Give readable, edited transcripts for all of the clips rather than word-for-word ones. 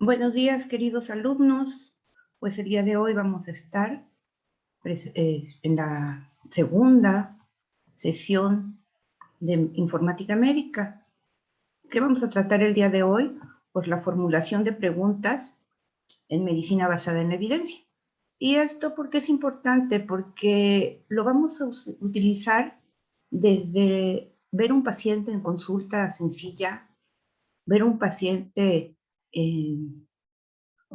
Buenos días, queridos alumnos. Pues el día de hoy vamos a estar en la segunda sesión de Informática Médica. ¿Qué vamos a tratar el día de hoy? Pues la formulación de preguntas en medicina basada en la evidencia. Y esto, ¿por qué es importante? Porque lo vamos a utilizar desde ver un paciente en consulta sencilla, ver un paciente en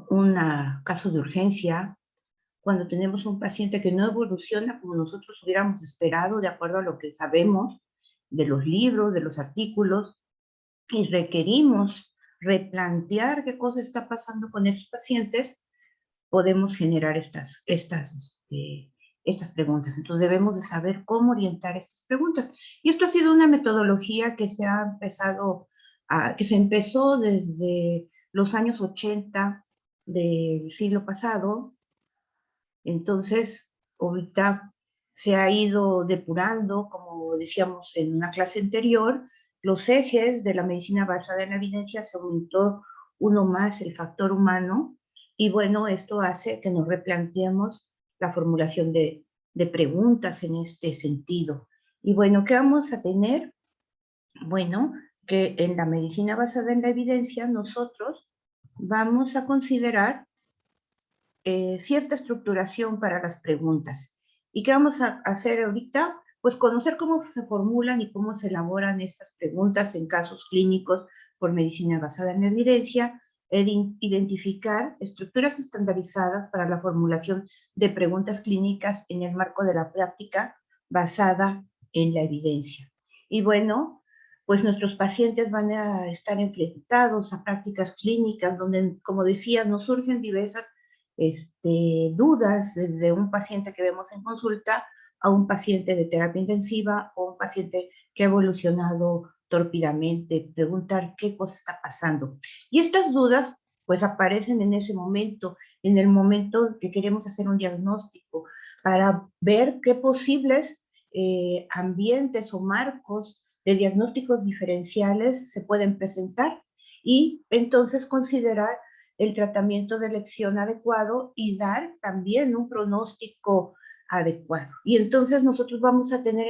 un caso de urgencia, cuando tenemos un paciente que no evoluciona como nosotros hubiéramos esperado, de acuerdo a lo que sabemos de los libros, de los artículos, y requerimos replantear qué cosa está pasando con estos pacientes, podemos generar estas preguntas. Entonces debemos de saber cómo orientar estas preguntas. Y esto ha sido una metodología que que se empezó desde los años 80 del siglo pasado. Entonces, ahorita se ha ido depurando, como decíamos en una clase anterior, los ejes de la medicina basada en la evidencia. Se aumentó uno más, el factor humano, y bueno, esto hace que nos replanteemos la formulación de preguntas en este sentido. Y bueno, ¿qué vamos a tener? Bueno, que en la medicina basada en la evidencia nosotros vamos a considerar cierta estructuración para las preguntas. ¿Y qué vamos a hacer ahorita? Pues conocer cómo se formulan y cómo se elaboran estas preguntas en casos clínicos por medicina basada en evidencia, identificar estructuras estandarizadas para la formulación de preguntas clínicas en el marco de la práctica basada en la evidencia. Y bueno, pues nuestros pacientes van a estar enfrentados a prácticas clínicas donde, como decía, nos surgen diversas dudas desde un paciente que vemos en consulta a un paciente de terapia intensiva o un paciente que ha evolucionado torpidamente, preguntar qué cosa está pasando. Y estas dudas pues aparecen en ese momento, en el momento que queremos hacer un diagnóstico, para ver qué posibles ambientes o marcos de diagnósticos diferenciales se pueden presentar y entonces considerar el tratamiento de elección adecuado y dar también un pronóstico adecuado. Y entonces nosotros vamos a tener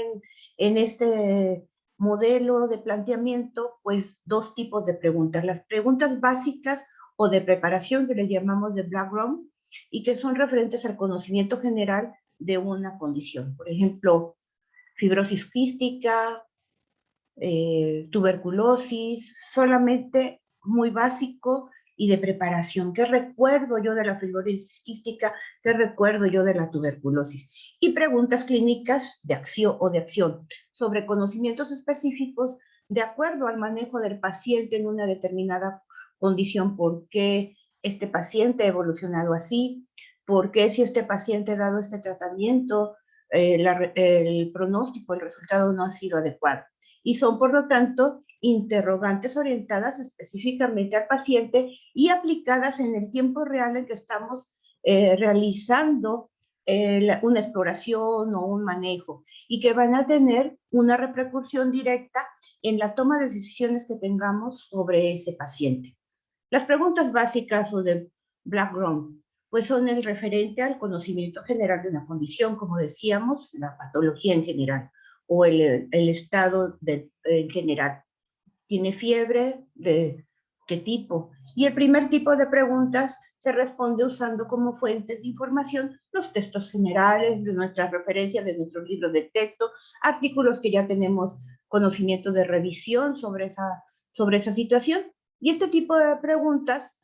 en este modelo de planteamiento, pues, dos tipos de preguntas. Las preguntas básicas o de preparación, que le llamamos de background, y que son referentes al conocimiento general de una condición. Por ejemplo, fibrosis quística, tuberculosis, solamente muy básico y de preparación. ¿Qué recuerdo yo de la fibrosis quística? ¿Qué recuerdo yo de la tuberculosis? Y preguntas clínicas de acción sobre conocimientos específicos de acuerdo al manejo del paciente en una determinada condición. ¿Por qué este paciente ha evolucionado así? ¿Por qué si este paciente ha dado este tratamiento, el pronóstico, el resultado no ha sido adecuado? Y son, por lo tanto, interrogantes orientadas específicamente al paciente y aplicadas en el tiempo real en que estamos realizando una exploración o un manejo, y que van a tener una repercusión directa en la toma de decisiones que tengamos sobre ese paciente. Las preguntas básicas o de background, pues son el referente al conocimiento general de una condición, como decíamos, la patología en general, o el estado en general. ¿Tiene fiebre? ¿De qué tipo? Y el primer tipo de preguntas se responde usando como fuentes de información los textos generales, de nuestras referencias, de nuestros libros de texto, artículos que ya tenemos conocimiento de revisión sobre esa situación. Y este tipo de preguntas,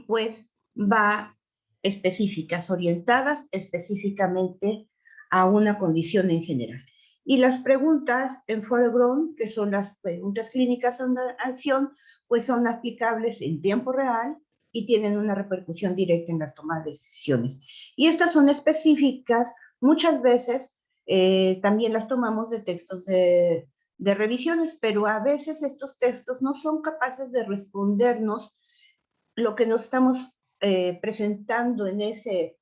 pues, va específicas, orientadas específicamente a una condición en general. Y las preguntas en foreground, que son las preguntas clínicas de acción, pues son aplicables en tiempo real y tienen una repercusión directa en las tomas de decisiones. Y estas son específicas, muchas veces también las tomamos de textos de revisiones, pero a veces estos textos no son capaces de respondernos lo que nos estamos presentando en ese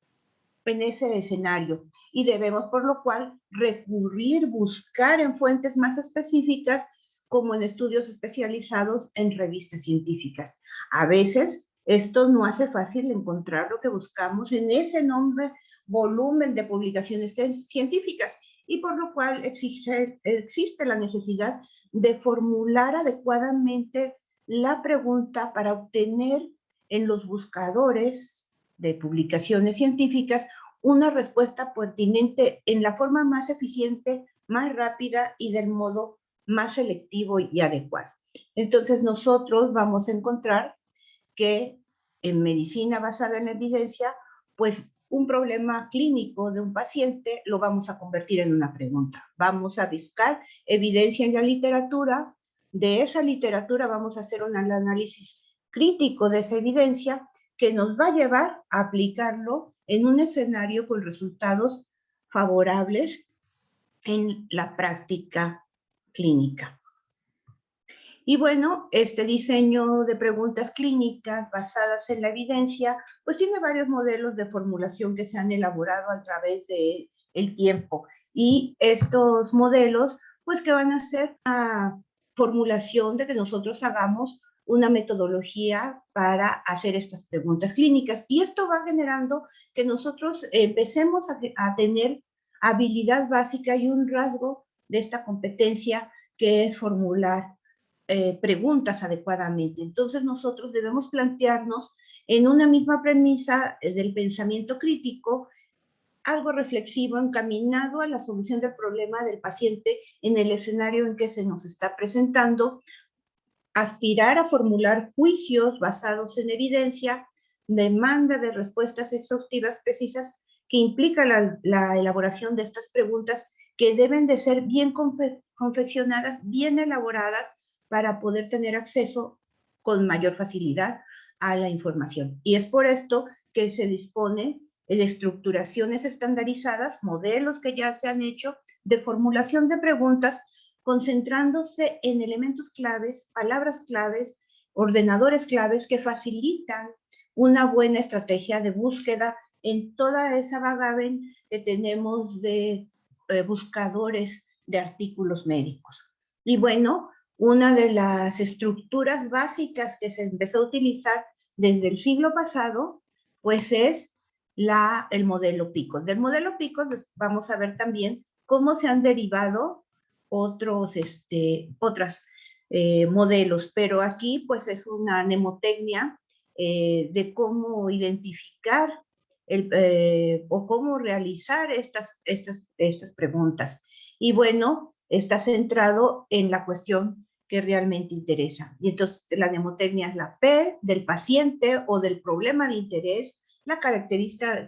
escenario, y debemos por lo cual recurrir, buscar en fuentes más específicas, como en estudios especializados en revistas científicas. A veces Esto no hace fácil encontrar lo que buscamos en ese enorme volumen de publicaciones científicas y por lo cual existe la necesidad de formular adecuadamente la pregunta para obtener en los buscadores de publicaciones científicas una respuesta pertinente en la forma más eficiente, más rápida y del modo más selectivo y adecuado. Entonces nosotros vamos a encontrar que en medicina basada en evidencia, pues un problema clínico de un paciente lo vamos a convertir en una pregunta. Vamos a buscar evidencia en la literatura, de esa literatura vamos a hacer un análisis crítico de esa evidencia que nos va a llevar a aplicarlo en un escenario con resultados favorables en la práctica clínica. Y bueno, este diseño de preguntas clínicas basadas en la evidencia, pues tiene varios modelos de formulación que se han elaborado a través del tiempo. Y estos modelos, pues que van a ser una formulación de que nosotros hagamos una metodología para hacer estas preguntas clínicas. Y esto va generando que nosotros empecemos a tener habilidad básica y un rasgo de esta competencia que es formular preguntas adecuadamente. Entonces nosotros debemos plantearnos en una misma premisa del pensamiento crítico, algo reflexivo encaminado a la solución del problema del paciente en el escenario en que se nos está presentando, aspirar a formular juicios basados en evidencia, demanda de respuestas exhaustivas precisas que implica la elaboración de estas preguntas que deben de ser bien confeccionadas, bien elaboradas, para poder tener acceso con mayor facilidad a la información. Y es por esto que se dispone de estructuraciones estandarizadas, modelos que ya se han hecho de formulación de preguntas, concentrándose en elementos claves, palabras claves, ordenadores claves que facilitan una buena estrategia de búsqueda en toda esa vagaben que tenemos de buscadores de artículos médicos. Y bueno, una de las estructuras básicas que se empezó a utilizar desde el siglo pasado, pues es el modelo PICOS. Del modelo PICOS vamos a ver también cómo se han derivado otros modelos, pero aquí pues es una mnemotecnia de cómo identificar o cómo realizar estas preguntas. Y bueno, está centrado en la cuestión que realmente interesa. Y entonces la mnemotecnia es la P del paciente o del problema de interés, la característica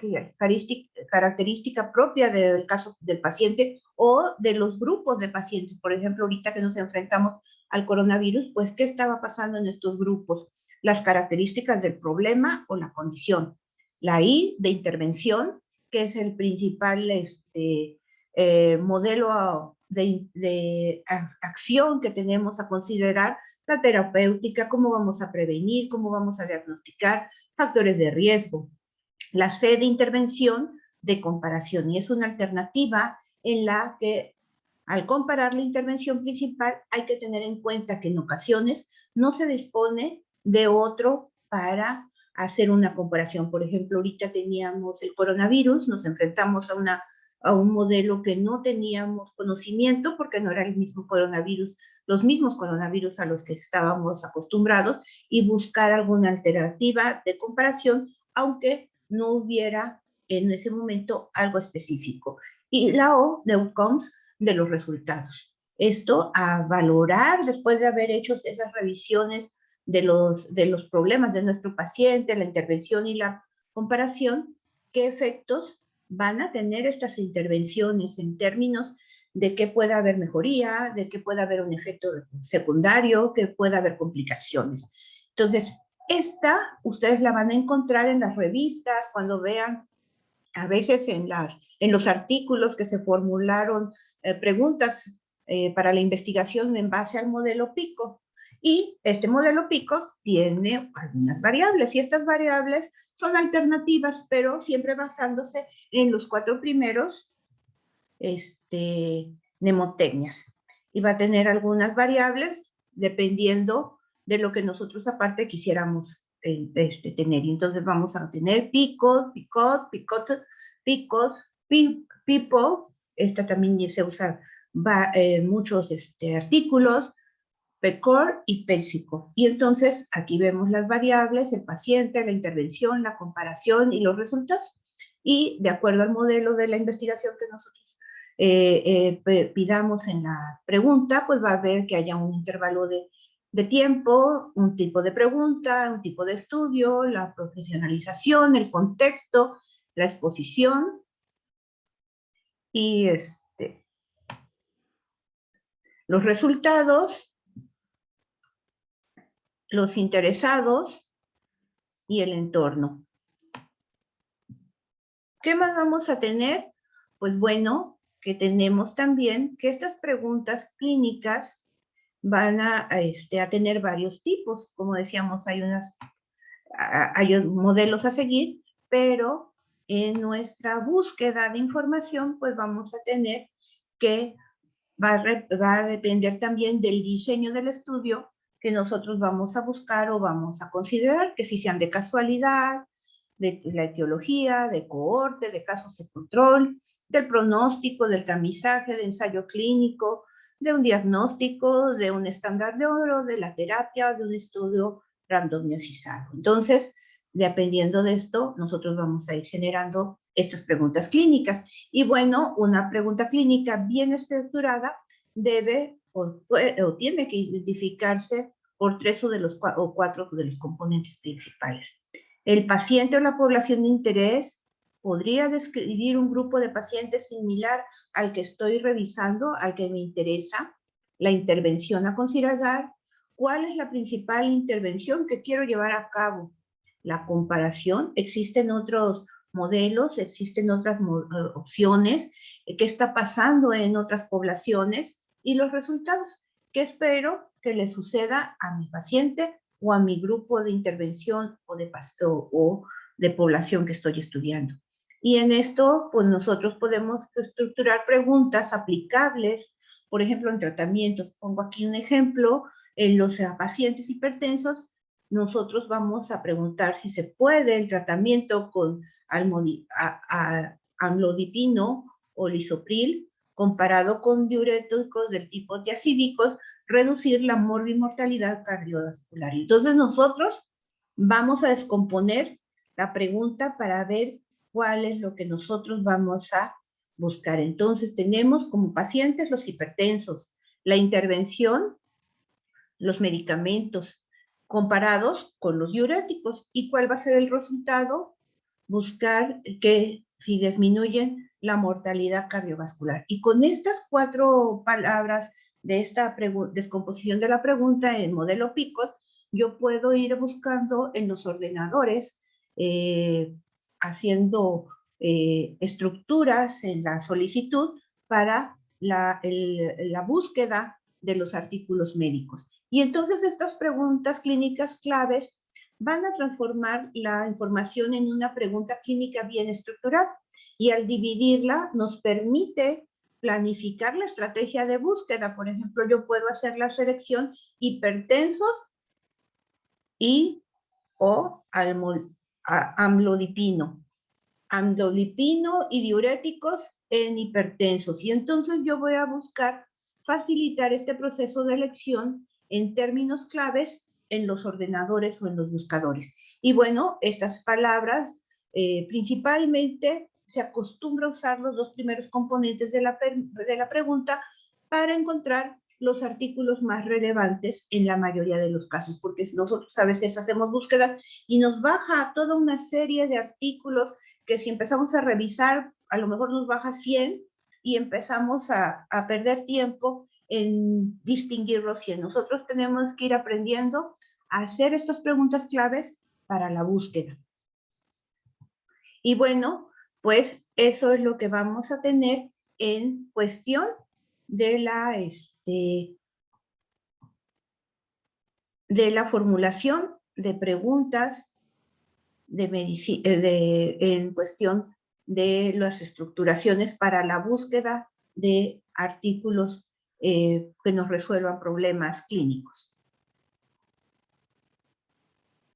propia del caso del paciente o de los grupos de pacientes. Por ejemplo, ahorita que nos enfrentamos al coronavirus, pues, ¿qué estaba pasando en estos grupos? Las características del problema o la condición. La I de intervención, que es el principal modelo de acción que tenemos a considerar, la terapéutica, cómo vamos a prevenir, cómo vamos a diagnosticar factores de riesgo. La C de intervención de comparación, y es una alternativa en la que al comparar la intervención principal hay que tener en cuenta que en ocasiones no se dispone de otro para hacer una comparación. Por ejemplo, ahorita teníamos el coronavirus, nos enfrentamos a un modelo que no teníamos conocimiento porque no era el mismo coronavirus, los mismos coronavirus a los que estábamos acostumbrados, y buscar alguna alternativa de comparación, aunque no hubiera en ese momento algo específico. Y la O de outcomes, de los resultados. Esto a valorar después de haber hecho esas revisiones de los problemas de nuestro paciente, la intervención y la comparación, qué efectos van a tener estas intervenciones en términos de que pueda haber mejoría, de que pueda haber un efecto secundario, que pueda haber complicaciones. Entonces, ustedes la van a encontrar en las revistas, cuando vean a veces en los artículos que se formularon preguntas para la investigación en base al modelo PICO. Y este modelo PICO tiene algunas variables, y estas variables son alternativas, pero siempre basándose en los 4 primeros mnemotecnias. Y va a tener algunas variables dependiendo de lo que nosotros aparte quisiéramos tener. Y entonces vamos a tener picos, picos, pipo, esta también se usa muchos artículos, PECOR y PESICO. Y entonces aquí vemos las variables, el paciente, la intervención, la comparación y los resultados. Y de acuerdo al modelo de la investigación que nosotros pidamos en la pregunta, pues va a haber que haya un intervalo de tiempo, un tipo de pregunta, un tipo de estudio, la profesionalización, el contexto, la exposición y los resultados, los interesados y el entorno. ¿Qué más vamos a tener? Pues bueno, que tenemos también que estas preguntas clínicas van a tener varios tipos. Como decíamos, hay modelos a seguir, pero en nuestra búsqueda de información, pues vamos a tener que va a depender también del diseño del estudio que nosotros vamos a buscar o vamos a considerar, que si sean de casualidad, de la etiología, de cohorte, de casos de control, del pronóstico, del tamizaje, de ensayo clínico, de un diagnóstico, de un estándar de oro, de la terapia, de un estudio randomizado. Entonces, dependiendo de esto, nosotros vamos a ir generando estas preguntas clínicas. Y bueno, una pregunta clínica bien estructurada debe o tiene que identificarse por 3 o 4 de los componentes principales. El paciente o la población de interés podría describir un grupo de pacientes similar al que estoy revisando, al que me interesa, la intervención a considerar, cuál es la principal intervención que quiero llevar a cabo, la comparación, existen otros modelos, existen otras opciones, qué está pasando en otras poblaciones y los resultados, que espero que le suceda a mi paciente o a mi grupo de intervención o de población que estoy estudiando. Y en esto, pues nosotros podemos estructurar preguntas aplicables, por ejemplo, en tratamientos. Pongo aquí un ejemplo, en los pacientes hipertensos, nosotros vamos a preguntar si se puede el tratamiento con amlodipino o lisopril comparado con diuréticos del tipo tiazídicos, reducir la morbimortalidad cardiovascular. Entonces nosotros vamos a descomponer la pregunta para ver cuál es lo que nosotros vamos a buscar. Entonces tenemos como pacientes los hipertensos, la intervención, los medicamentos comparados con los diuréticos. ¿Y cuál va a ser el resultado? Buscar que si disminuyen la mortalidad cardiovascular. Y con estas 4 palabras de esta descomposición de la pregunta en modelo PICOT, yo puedo ir buscando en los ordenadores, haciendo estructuras en la solicitud para la búsqueda de los artículos médicos. Y entonces estas preguntas clínicas claves van a transformar la información en una pregunta clínica bien estructurada y al dividirla nos permite planificar la estrategia de búsqueda. Por ejemplo, yo puedo hacer la selección hipertensos y o amlodipino y diuréticos en hipertensos. Y entonces yo voy a buscar facilitar este proceso de elección en términos claves en los ordenadores o en los buscadores. Y bueno, estas palabras principalmente se acostumbra a usar los 2 primeros componentes de la pregunta para encontrar los artículos más relevantes en la mayoría de los casos, porque nosotros a veces hacemos búsquedas y nos baja toda una serie de artículos que si empezamos a revisar, a lo mejor nos baja 100 y empezamos a perder tiempo en distinguir los 100. Nosotros tenemos que ir aprendiendo a hacer estas preguntas claves para la búsqueda. Y bueno, pues eso es lo que vamos a tener en cuestión de la formulación de preguntas en cuestión de las estructuraciones para la búsqueda de artículos que nos resuelvan problemas clínicos.